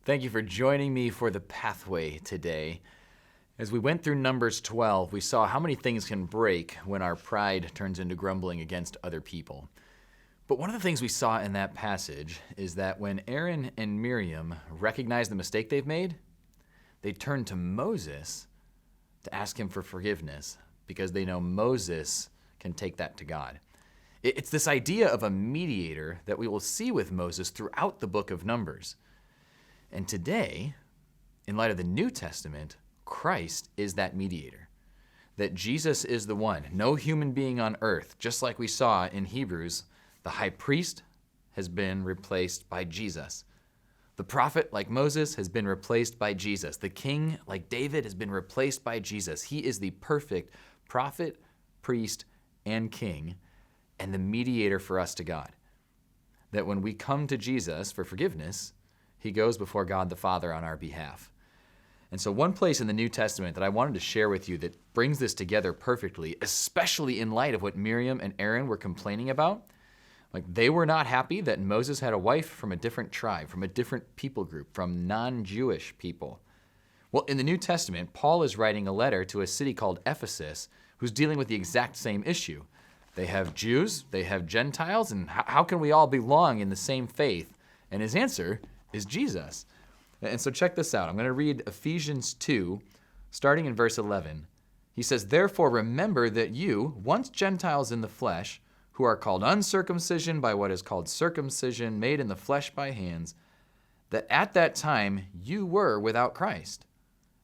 Thank you for joining me for the pathway today. As we went through Numbers 12, we saw how many things can break when our pride turns into grumbling against other people. But one of the things we saw in that passage is that when Aaron and Miriam recognize the mistake they've made, they turn to Moses to ask him for forgiveness because they know Moses can take that to God. It's this idea of a mediator that we will see with Moses throughout the book of Numbers. And today, in light of the New Testament, Christ is that mediator. That Jesus is the one, no human being on earth, just like we saw in Hebrews, the high priest has been replaced by Jesus. The prophet, like Moses, has been replaced by Jesus. The king, like David, has been replaced by Jesus. He is the perfect prophet, priest, and king, and the mediator for us to God. That when we come to Jesus for forgiveness, he goes before God the Father on our behalf. And so one place in the New Testament that I wanted to share with you that brings this together perfectly, especially in light of what Miriam and Aaron were complaining about, like they were not happy that Moses had a wife from a different tribe, from a different people group, from non-Jewish people. Well, in the New Testament, Paul is writing a letter to a city called Ephesus who's dealing with the exact same issue. They have Jews, they have Gentiles, and how can we all belong in the same faith? And his answer is Jesus. And so check this out. I'm going to read Ephesians 2, starting in verse 11. He says, "Therefore remember that you, once Gentiles in the flesh, who are called uncircumcision by what is called circumcision, made in the flesh by hands, that at that time you were without Christ,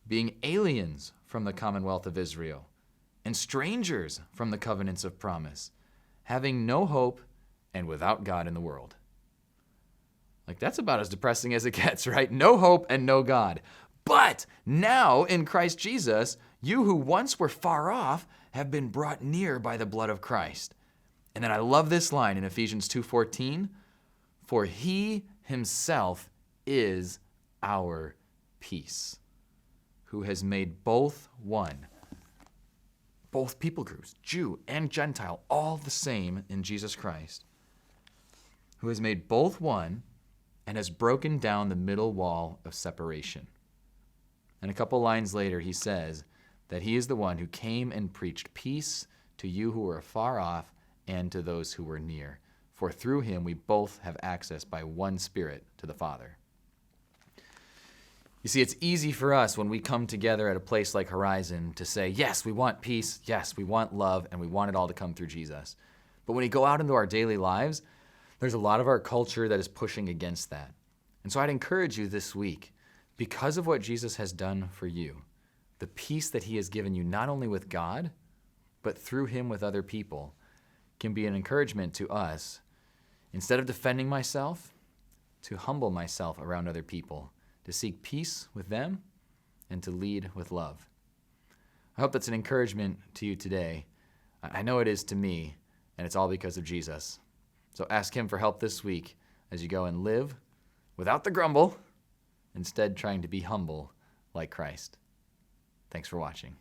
being aliens from the commonwealth of Israel, and strangers from the covenants of promise, having no hope and without God in the world." Like, that's about as depressing as it gets, right? No hope and no God. But now in Christ Jesus, you who once were far off have been brought near by the blood of Christ. And then I love this line in Ephesians 2:14, "For he himself is our peace, who has made both one." Both people groups, Jew and Gentile, all the same in Jesus Christ, who has made both one and has broken down the middle wall of separation. And a couple lines later, he says that he is the one who came and preached peace to you who were far off and to those who were near. For through him we both have access by one Spirit to the Father. You see, it's easy for us when we come together at a place like Horizon to say, yes, we want peace, yes, we want love, and we want it all to come through Jesus. But when we go out into our daily lives, there's a lot of our culture that is pushing against that. And so I'd encourage you this week, because of what Jesus has done for you, the peace that he has given you not only with God, but through him with other people, can be an encouragement to us, instead of defending myself, to humble myself around other people, to seek peace with them, and to lead with love. I hope that's an encouragement to you today. I know it is to me, and it's all because of Jesus. So ask him for help this week as you go and live without the grumble, instead trying to be humble like Christ. Thanks for watching.